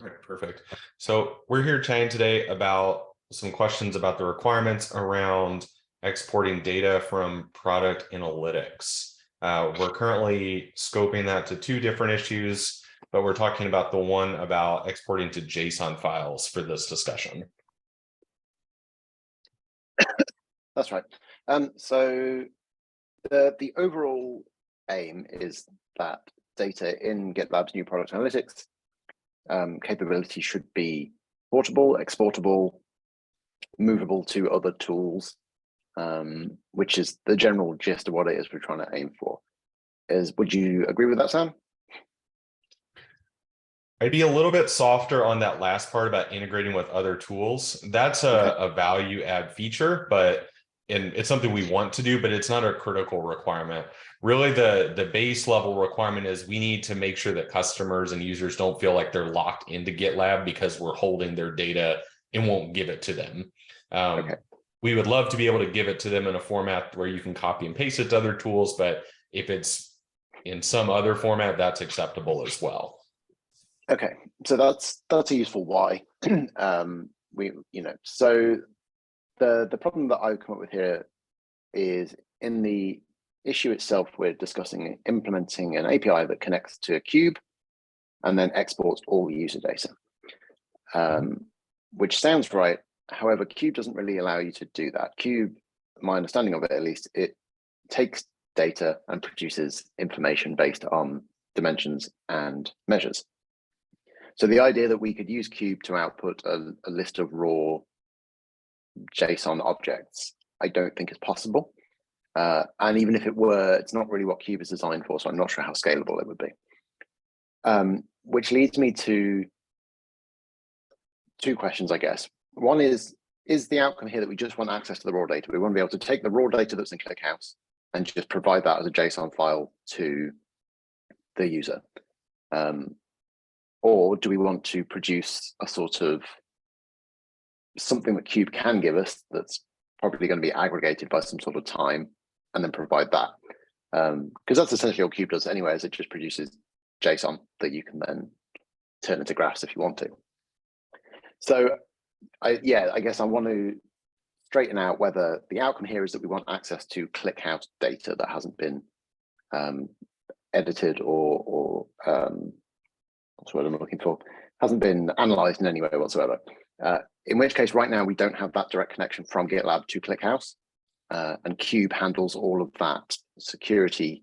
All right, perfect. So we're here chatting today about some questions about the requirements around exporting data from product analytics. We're currently scoping that to two different issues, but we're talking about the one about exporting to JSON files for this discussion. That's right. So the overall aim is that data in GitLab's new product analytics capability should be portable, exportable, movable to other tools, which is the general gist of what it is we're trying to aim for. Would you agree with that, Sam? I'd be a little bit softer on that last part about integrating with other tools. That's a value add feature, and it's something we want to do, but it's not a critical requirement. Really, the base level requirement is we need to make sure that customers and users don't feel like they're locked into GitLab because we're holding their data and won't give it to them. We would love to be able to give it to them in a format where you can copy and paste it to other tools, but if it's in some other format, that's acceptable as well. Okay, so that's a useful why. So the problem that I've come up with here is in the issue itself, we're discussing implementing an API that connects to a Cube and then exports all user data, which sounds right. However, Cube doesn't really allow you to do that. Cube, my understanding of it at least, it takes data and produces information based on dimensions and measures. So the idea that we could use Cube to output a list of raw JSON objects, I don't think is possible. And even if it were, it's not really what Cube is designed for, so I'm not sure how scalable it would be. Which leads me to two questions, I guess. One is the outcome here that we just want access to the raw data? We want to be able to take the raw data that's in ClickHouse and just provide that as a JSON file to the user. Or do we want to produce a sort of something that Cube can give us that's probably going to be aggregated by some sort of time and then provide that? Because that's essentially all Cube does anyway, is it just produces JSON that you can then turn into graphs if you want to. So I guess I want to straighten out whether the outcome here is that we want access to ClickHouse data that hasn't been edited or that's what I'm looking for, hasn't been analyzed in any way whatsoever. In which case, right now, we don't have that direct connection from GitLab to ClickHouse, and Cube handles all of that security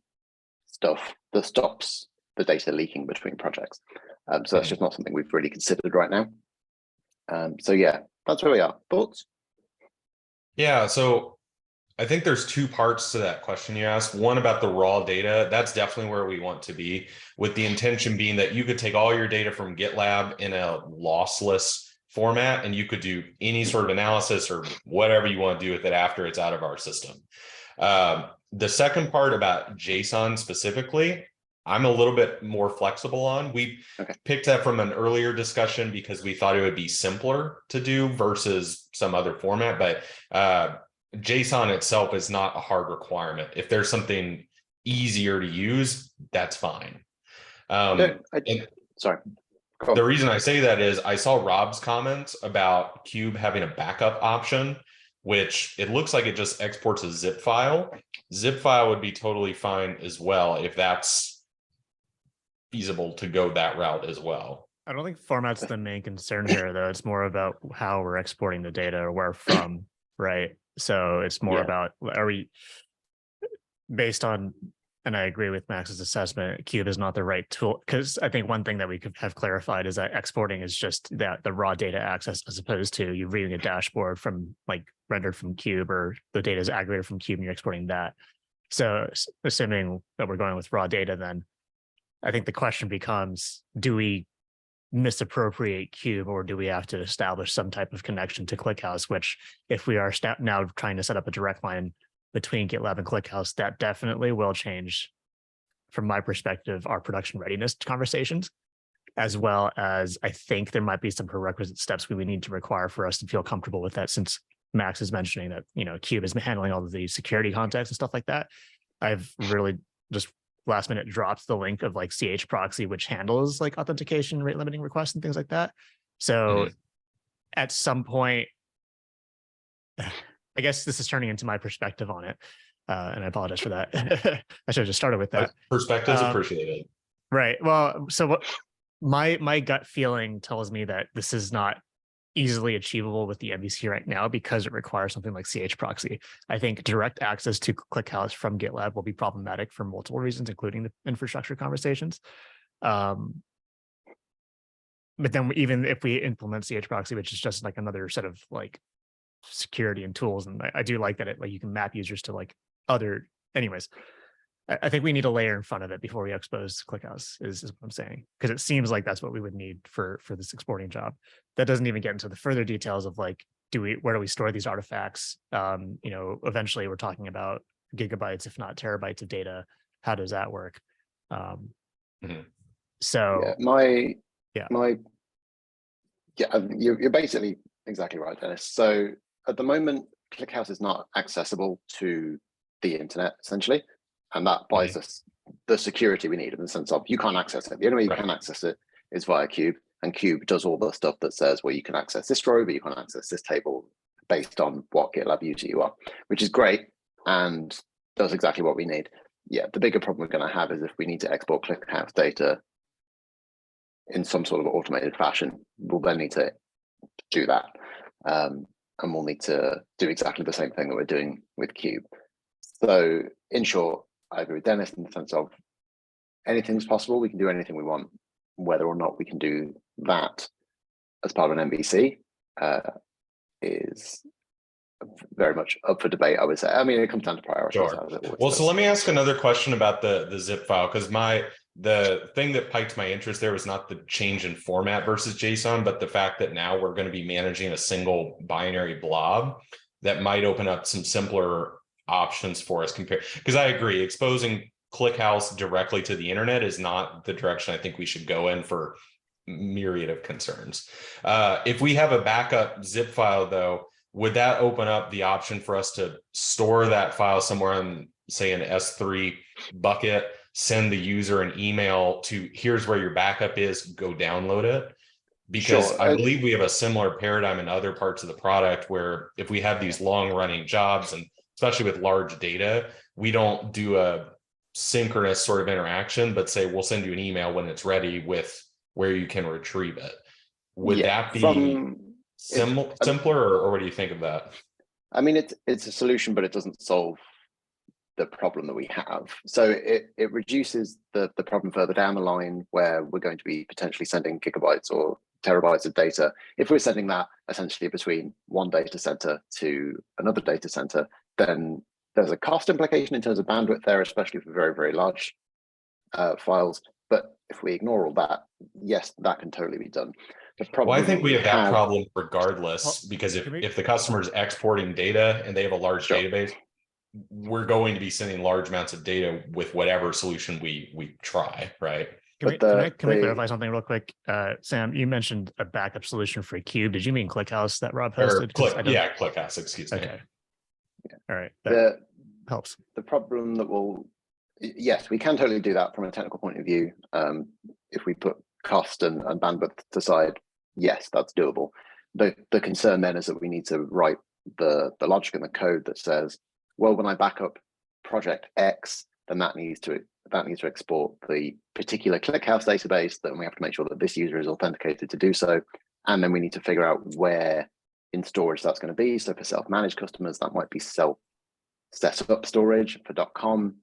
stuff that stops the data leaking between projects. So that's just not something we've really considered right now. So yeah, that's where we are. Thoughts? Yeah, so I think there's two parts to that question you asked. One about the raw data. That's definitely where we want to be, with the intention being that you could take all your data from GitLab in a lossless format, and you could do any sort of analysis or whatever you want to do with it after it's out of our system. The second part about JSON specifically, I'm a little bit more flexible on. We picked that from an earlier discussion because we thought it would be simpler to do versus some other format, but JSON itself is not a hard requirement. If there's something easier to use, that's fine. Sorry. The reason I say that is I saw Rob's comments about Cube having a backup option, which it looks like it just exports a zip file. Zip file would be totally fine as well if that's feasible to go that route as well. I don't think format's the main concern here, though. It's more about how we're exporting the data or where from, right? So it's more about, are we based on, and I agree with Max's assessment, Cube is not the right tool, because I think one thing that we could have clarified is that exporting is just that the raw data access, as opposed to you reading a dashboard from like rendered from Cube, or the data is aggregated from Cube and you're exporting that. So assuming that we're going with raw data, then I think the question becomes, do we misappropriate Cube, or do we have to establish some type of connection to ClickHouse, which if we are now trying to set up a direct line between GitLab and ClickHouse, that definitely will change, from my perspective, our production readiness conversations, as well as I think there might be some prerequisite steps we would need to require for us to feel comfortable with that, since Max is mentioning that, Cube has been handling all of the security context and stuff like that. I've really just last minute dropped the link of like CH proxy, which handles like authentication, rate limiting requests and things like that. So at some point, I guess this is turning into my perspective on it. And I apologize for that. I should have just started with that. Perspectives appreciated. Right. Well, so what my gut feeling tells me that this is not easily achievable with the MVC right now because it requires something like CH proxy. I think direct access to ClickHouse from GitLab will be problematic for multiple reasons, including the infrastructure conversations. But then even if we implement CH proxy, which is just like another set of like security and tools, and I do like that it like you can map users to like other. Anyways, I think we need a layer in front of it before we expose ClickHouse is what I'm saying, because it seems like that's what we would need for this exporting job. That doesn't even get into the further details of like, where do we store these artifacts? Eventually we're talking about gigabytes, if not terabytes of data. How does that work? So you're basically exactly right, Dennis. So at the moment, ClickHouse is not accessible to the internet, essentially. And that buys us the security we need in the sense of you can't access it. The only way you can access it is via Cube. And Cube does all the stuff that says, well, you can access this row, but you can't access this table based on what GitLab user you are, which is great and does exactly what we need. Yeah, the bigger problem we're going to have is if we need to export ClickHouse data in some sort of automated fashion, we'll then need to do that. And we'll need to do exactly the same thing that we're doing with Cube. So in short, I agree with Dennis in the sense of anything's possible. We can do anything we want. Whether or not we can do that as part of an MVC is very much up for debate, I would say. I mean, it comes down to priorities. Sure. Well, so let me ask another question about the zip file, because the thing that piqued my interest there was not the change in format versus JSON, but the fact that now we're going to be managing a single binary blob that might open up some simpler options for us compared, because I agree, exposing ClickHouse directly to the internet is not the direction I think we should go in for myriad of concerns. If we have a backup zip file though, would that open up the option for us to store that file somewhere in, say, an S3 bucket, send the user an email to here's where your backup is, go download it? Because I believe we have a similar paradigm in other parts of the product where if we have these long running jobs, and especially with large data, we don't do a synchronous sort of interaction, but say we'll send you an email when it's ready with where you can retrieve it. Would that be simpler, or what do you think of that? I mean, it's a solution, but it doesn't solve the problem that we have. So it reduces the problem further down the line where we're going to be potentially sending gigabytes or terabytes of data. If we're sending that essentially between one data center to another data center, then there's a cost implication in terms of bandwidth there, especially for very, very large files. But if we ignore all that, yes, that can totally be done. Well, I think we have that problem regardless, because if the customer is exporting data and they have a large database, we're going to be sending large amounts of data with whatever solution we try, right? Can we clarify something real quick? Sam, you mentioned a backup solution for Cube. Did you mean ClickHouse that Rob hosted? ClickHouse, excuse me. Okay. Yeah. All right. That helps. The problem that yes, we can totally do that from a technical point of view. If we put cost and bandwidth aside, yes, that's doable. The concern then is that we need to write the logic in the code that says, well, when I back up project X, then that needs to export the particular ClickHouse database, then we have to make sure that this user is authenticated to do so. And then we need to figure out where in storage that's going to be. So for self-managed customers, that might be set up storage. For .com,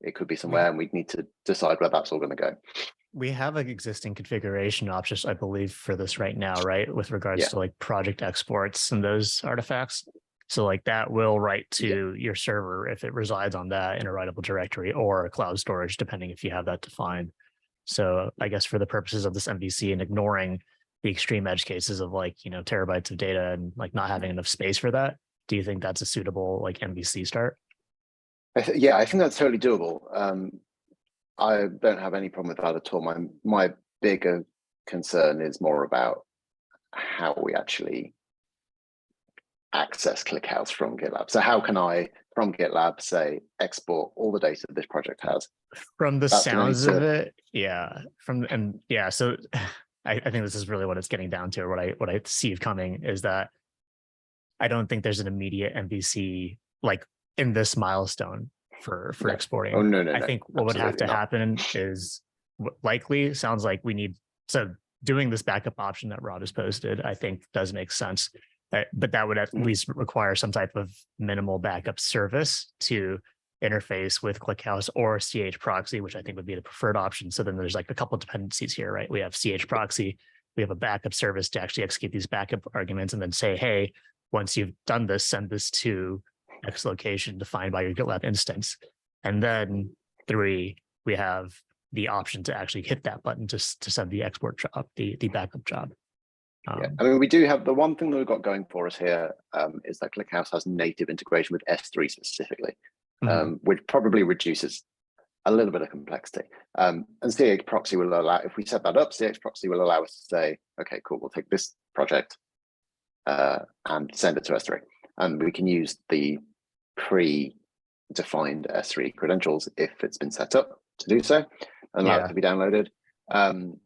it could be somewhere, and we'd need to decide where that's all going to go. We have an existing configuration option, I believe, for this right now, right? With regards to like project exports and those artifacts. So like that will write to your server if it resides on that in a writable directory or cloud storage, depending if you have that defined. So I guess for the purposes of this MVC and ignoring the extreme edge cases of like, terabytes of data and like not having enough space for that, do you think that's a suitable like MVC start? I think that's totally doable. I don't have any problem with that at all. My bigger concern is more about how we actually access ClickHouse from GitLab. So how can I from GitLab, say export all the data this project has. From the That's going sounds of to- it, yeah. So I think this is really what it's getting down to, or what I see coming is that I don't think there's an immediate MVC like in this milestone for No. exporting. Oh, no. I think what would have to Absolutely not. happen is likely sounds like we need, so doing this backup option that Rod has posted, I think does make sense. But that would at least require some type of minimal backup service to interface with ClickHouse or CH proxy, which I think would be the preferred option. So then there's like a couple of dependencies here, right? We have CH proxy, we have a backup service to actually execute these backup arguments and then say, hey, once you've done this, send this to X location defined by your GitLab instance. And then 3, we have the option to actually hit that button to send the export job, the backup job. Yeah, I mean, we do have the one thing that we've got going for us here is that ClickHouse has native integration with S3 specifically, which probably reduces a little bit of complexity. And CH proxy will allow, if we set that up, CH proxy will allow us to say, okay, cool, we'll take this project and send it to S3. And we can use the pre-defined S3 credentials if it's been set up to do so, and allow it to be downloaded. And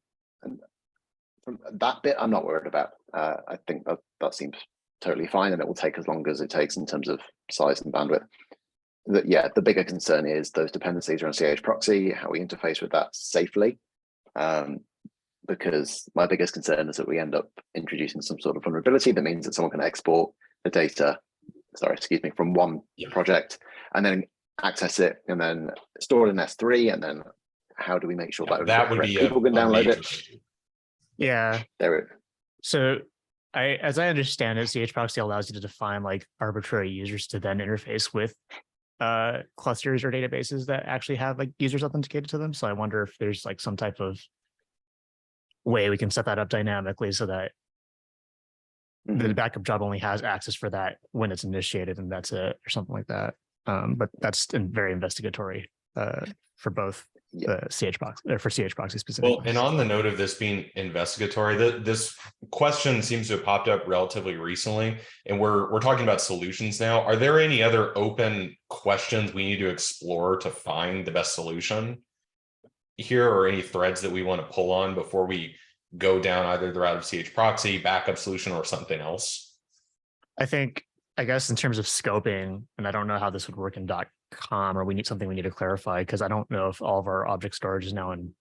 from that bit, I'm not worried about. I think that seems totally fine, and it will take as long as it takes in terms of size and bandwidth. The bigger concern is those dependencies around CH proxy, how we interface with that safely. Because my biggest concern is that we end up introducing some sort of vulnerability that means that someone can export the data, from one project and then access it and then store it in S3. And then how do we make sure that would be people can download it? Yeah. There. So as I understand it, CH proxy allows you to define like arbitrary users to then interface with clusters or databases that actually have like users authenticated to them. So I wonder if there's like some type of way we can set that up dynamically so that the backup job only has access for that when it's initiated, and that's it, or something like that. But that's very investigatory for both the CH proxy or for CH proxy specifically. Well, and on the note of this being investigatory, this question seems to have popped up relatively recently, and we're talking about solutions now. Are there any other open questions we need to explore to find the best solution here, or any threads that we want to pull on before we go down either the route of CH proxy, backup solution, or something else? I guess in terms of scoping, and I don't know how this would work in .com, or we need to clarify, because I don't know if all of our object storage is now in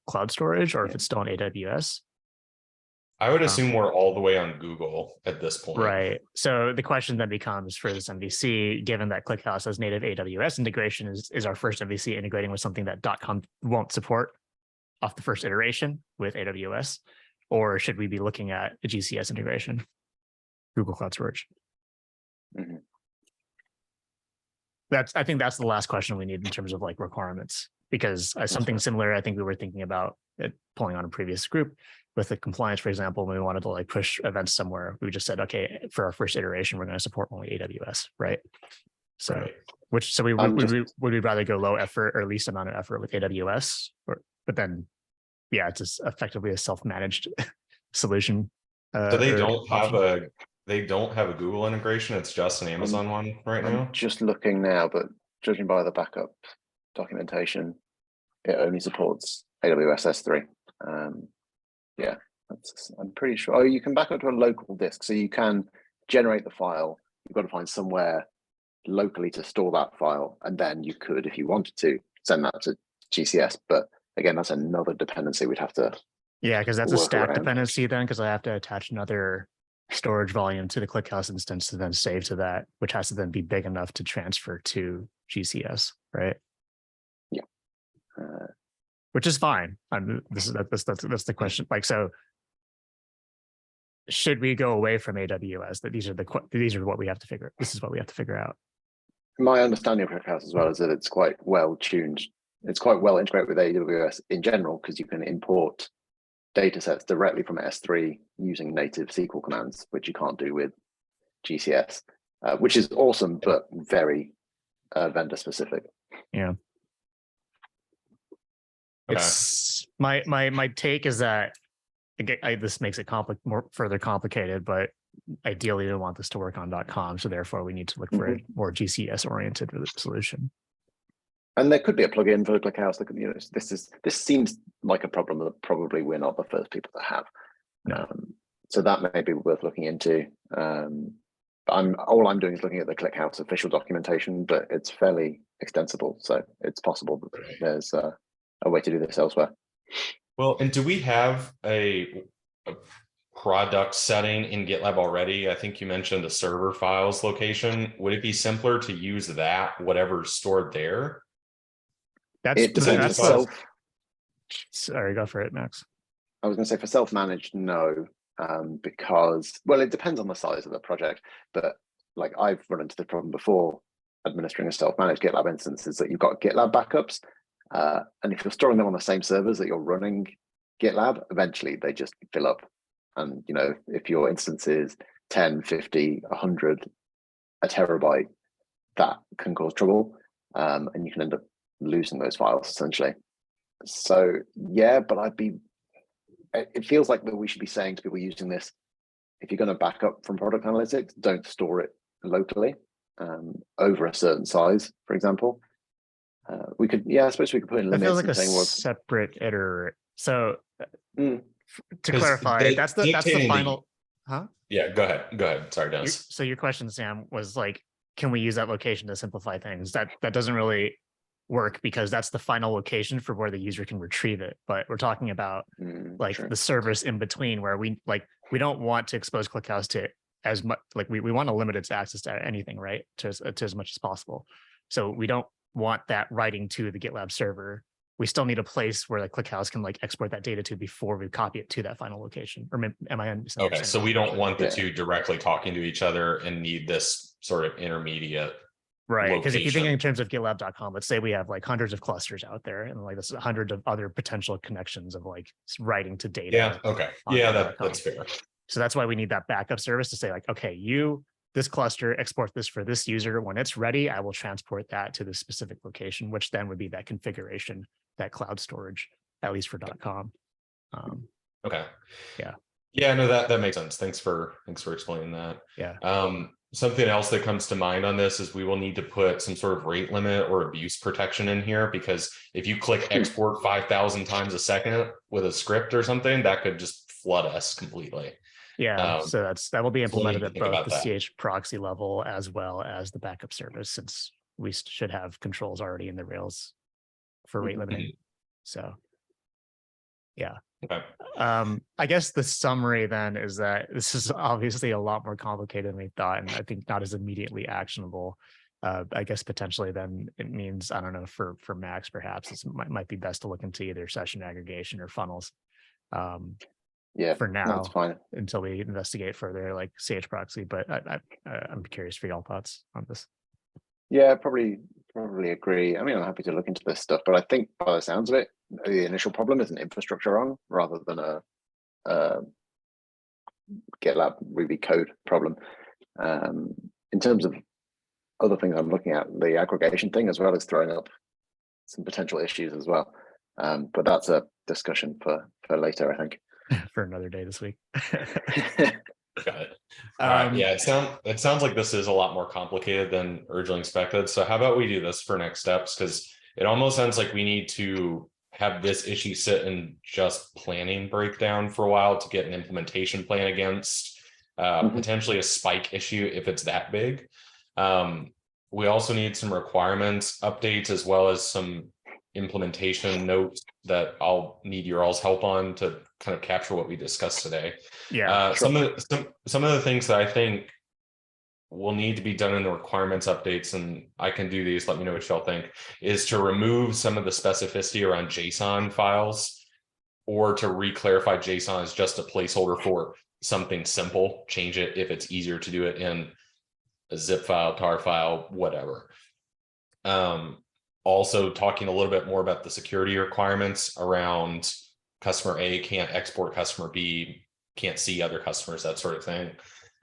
cloud storage, or if it's still in AWS. I would assume we're all the way on Google at this point. Right. So the question then becomes for this MVC, given that ClickHouse has native AWS integration, is our first MVC integrating with something that .com won't support off the first iteration with AWS, or should we be looking at a GCS integration, Google Cloud Storage? I think that's the last question we need in terms of like requirements, because something similar, I think we were thinking about pulling on a previous group with the compliance, for example, when we wanted to like push events somewhere, we just said, okay, for our first iteration, we're going to support only AWS, right? So, would we rather go low effort or least amount of effort with AWS, but then, yeah, it's just effectively a self-managed solution. So they don't have a Google integration. It's just an Amazon one right now. I'm just looking now, but judging by the backup documentation, it only supports AWS S3. Yeah, I'm pretty sure. Oh, you can back up to a local disk, so you can generate the file. You've got to find somewhere locally to store that file, and then you could, if you wanted to, send that to GCS. But again, that's another dependency we'd have to. Yeah, because that's a stack dependency then, because I have to attach another storage volume to the ClickHouse instance to then save to that, which has to then be big enough to transfer to GCS, right? Yeah. Which is fine. That's the question. Like, so should we go away from AWS? That these are what we have to figure. This is what we have to figure out. My understanding of ClickHouse as well is that it's quite well tuned. It's quite well integrated with AWS in general, because you can import data sets directly from S3 using native SQL commands, which you can't do with GCS, which is awesome, but very vendor specific. Yeah. It's my take is that this makes it further complicated, but ideally we want this to work on .com. So therefore we need to look for a more GCS oriented solution. And there could be a plugin for ClickHouse that could, this seems like a problem that probably we're not the first people to have. No. So that may be worth looking into. All I'm doing is looking at the ClickHouse official documentation, but it's fairly extensible. So it's possible that there's a way to do this elsewhere. Well, and do we have a product setting in GitLab already? I think you mentioned the server files location. Would it be simpler to use that, whatever's stored there? Sorry, go for it, Max. I was going to say for self-managed, no, because, well, it depends on the size of the project. But like I've run into the problem before administering a self-managed GitLab instance is that you've got GitLab backups. And if you're storing them on the same servers that you're running GitLab, eventually they just fill up. And, if your instance is 10, 50, 100, a terabyte, that can cause trouble. And you can end up losing those files essentially. So yeah, but it feels like that we should be saying to people using this, if you're going to back up from product analytics, don't store it locally over a certain size, for example. I suppose we could put in limits. It feels like a separate iterate. So to clarify, that's the final, huh? Yeah, go ahead. Sorry, Dennis. So your question, Sam, was like, can we use that location to simplify things? That doesn't really work because that's the final location for where the user can retrieve it. But we're talking about the service in between where we don't want to expose ClickHouse to as much, we want to limit its access to anything, right? To as much as possible. So we don't want that writing to the GitLab server. We still need a place where the ClickHouse can export that data to before we copy it to that final location. Or am I understanding? Okay, so we don't want the two directly talking to each other and need this sort of intermediate. Right, because if you think in terms of GitLab.com, let's say we have hundreds of clusters out there and this hundreds of other potential connections of writing to data. Yeah, okay. Yeah, that's fair. So that's why we need that backup service to say okay, this cluster, export this for this user. When it's ready, I will transport that to the specific location, which then would be that configuration, that cloud storage, at least for .com. Okay. Yeah. Yeah, no, that makes sense. Thanks for explaining that. Yeah. Something else that comes to mind on this is we will need to put some sort of rate limit or abuse protection in here, because if you click export 5,000 times a second with a script or something, that could just flood us completely. Yeah, so that will be implemented at both the CH proxy level as well as the backup service, since we should have controls already in the Rails for rate limiting. So yeah. Okay. I guess the summary then is that this is obviously a lot more complicated than we thought, and I think not as immediately actionable. I guess potentially then it means, I don't know, for Max, perhaps it might be best to look into either session aggregation or funnels. For now, that's fine until we investigate further, like CH proxy. But I'm curious for y'all thoughts on this. Yeah, probably agree. I mean, I'm happy to look into this stuff, but I think by the sounds of it, the initial problem is an infrastructure wrong rather than a GitLab Ruby code problem. In terms of other things I'm looking at, the aggregation thing as well is throwing up some potential issues as well. But that's a discussion for later, I think. For another day this week. Got it. All right. Yeah, it sounds like this is a lot more complicated than originally expected. So how about we do this for next steps? Because it almost sounds like we need to have this issue sit in just planning breakdown for a while to get an implementation plan against potentially a spike issue if it's that big. We also need some requirements updates as well as some implementation notes that I'll need your all's help on to kind of capture what we discussed today. Yeah. Some of the things that I think will need to be done in the requirements updates, and I can do these, let me know what y'all think, is to remove some of the specificity around JSON files, or to re-clarify JSON as just a placeholder for something simple, change it if it's easier to do it in a zip file, tar file, whatever. Also talking a little bit more about the security requirements around customer A can't export customer B, can't see other customers, that sort of thing,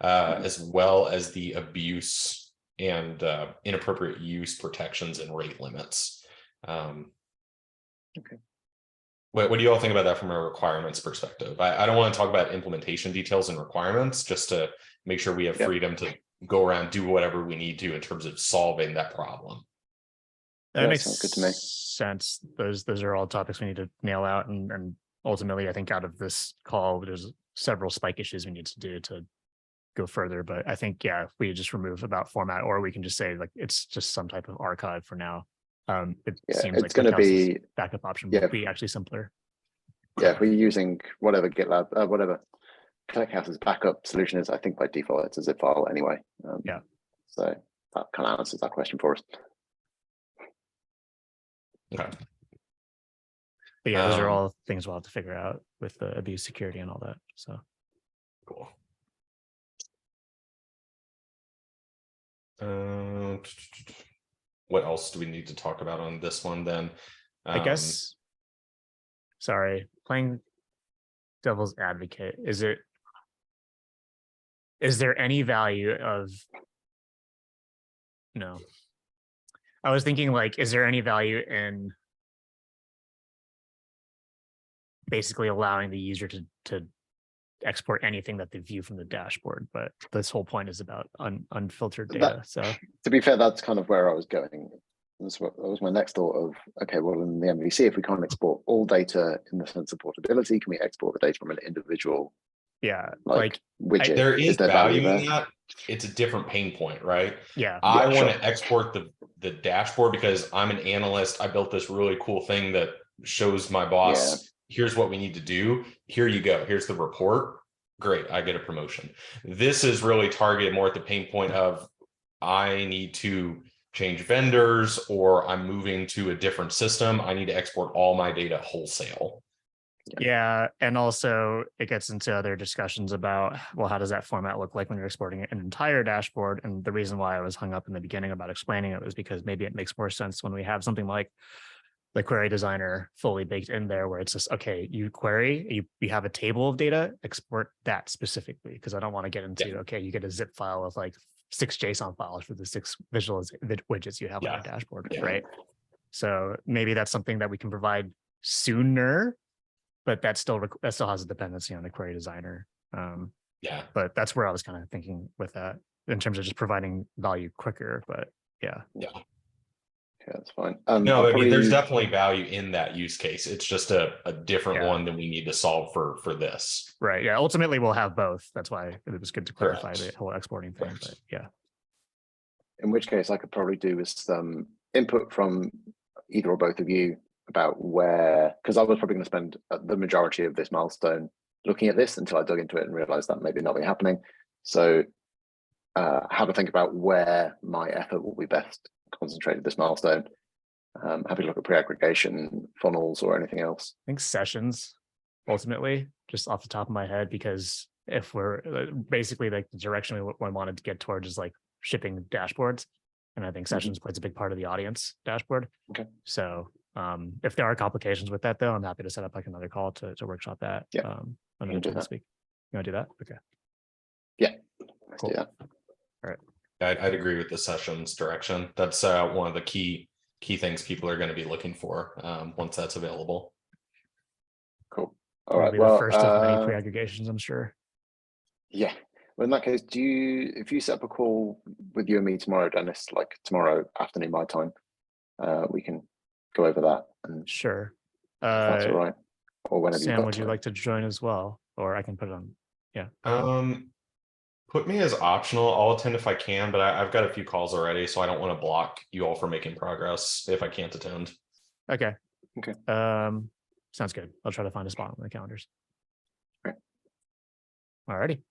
as well as the abuse and inappropriate use protections and rate limits. Okay. What do you all think about that from a requirements perspective? I don't want to talk about implementation details and requirements, just to make sure we have freedom to go around, do whatever we need to in terms of solving that problem. That Yeah, makes sounds good to me. sense. Those are all topics we need to nail out, and ultimately, I think out of this call, there's several spike issues we need to do to go further. But I think, yeah, if we just remove about format, or we can just say like it's just some type of archive for now. It seems it's like going to be backup option yeah. would be actually simpler. Yeah, if we're using whatever GitLab, whatever ClickHouse's backup solution is, I think by default it's a zip file anyway. Yeah. So that kind of answers that question for us. Okay. But yeah, those are all things we'll have to figure out with the abuse security and all that. So cool. What else do we need to talk about on this one then? I guess, sorry, playing devil's advocate, is there any value of, no, I was thinking like, is there any value in basically allowing the user to export anything that they view from the dashboard? But this whole point is about unfiltered data. So to be fair, that's kind of where I was going. That was my next thought of, okay, well, in the MVC, if we can't export all data in the sense of portability, can we export the data from an individual? Yeah, like widget? There is there value there? in that. It's a different pain point, right? Yeah. I want to export the dashboard because I'm an analyst. I built this really cool thing that shows my boss, here's what we need to do. Here you go. Here's the report. Great. I get a promotion. This is really targeted more at the pain point of I need to change vendors, or I'm moving to a different system. I need to export all my data wholesale. Yeah, and also it gets into other discussions about, well, how does that format look like when you're exporting an entire dashboard? And the reason why I was hung up in the beginning about explaining it was because maybe it makes more sense when we have something like the query designer fully baked in there, where it's just, okay, you query, you have a table of data, export that specifically, because I don't want to get into, okay, you get a zip file of like 6 JSON files for the 6 visual widgets you have on your dashboard, right? So maybe that's something that we can provide sooner, but that still has a dependency on the query designer. But that's where I was kind of thinking with that in terms of just providing value quicker. But yeah, that's fine. No, I mean, there's definitely value in that use case. It's just a different one than we need to solve for this. Right. Yeah. Ultimately, we'll have both. That's why it was good to clarify the whole exporting thing. But yeah. In which case, I could probably do with some input from either or both of you about where, because I was probably going to spend the majority of this milestone looking at this until I dug into it and realized that maybe nothing happening. So how to think about where my effort will be best concentrated this milestone. Happy to look at pre-aggregation, funnels, or anything else. I think sessions, ultimately, just off the top of my head, because if we're basically like the direction we wanted to get towards is like shipping dashboards. And I think sessions plays a big part of the audience dashboard. Okay. So if there are complications with that, though, I'm happy to set up like another call to workshop that. Another time this week. You want to do that? Okay. Yeah. Let's do that. All right. I'd agree with the sessions direction. That's one of the key things people are going to be looking for once that's available. Cool. All right. Well, the first of many pre-aggregations, I'm sure. Yeah. Well, in that case, if you set up a call with you and me tomorrow, Dennis, like tomorrow afternoon my time, we can go over that. And sure. That's all right. Or whenever Sam, would you like to join as well? Or I can put it on. Yeah. Put me as optional. I'll attend if I can, but I've got a few calls already, so I don't want to block you all from making progress if I can't attend. Okay. Okay. Sounds good. I'll try to find a spot on the calendars. Right. Alrighty.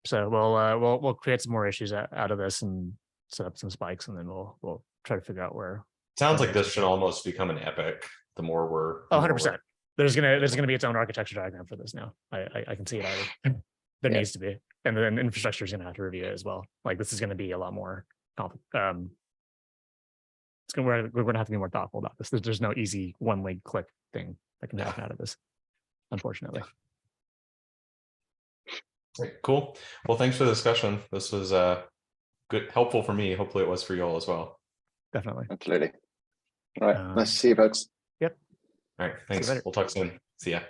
So we'll create some more issues out of this and set up some spikes, and then we'll try to figure out where. Sounds like this should almost become an epic. The more we're 100%. There's gonna be its own architecture diagram for this now. I can see it already. There needs to be, and then infrastructure is gonna have to review it as well. Like this is gonna be a lot more we're gonna have to be more thoughtful about this. There's no easy one link click thing that can happen out of this, unfortunately. Great, cool. Well, thanks for the discussion. This was good, helpful for me. Hopefully, it was for you all as well. Definitely. Absolutely. All right. Nice to see you, folks. Yep. All right. Thanks. later. We'll talk soon. See ya.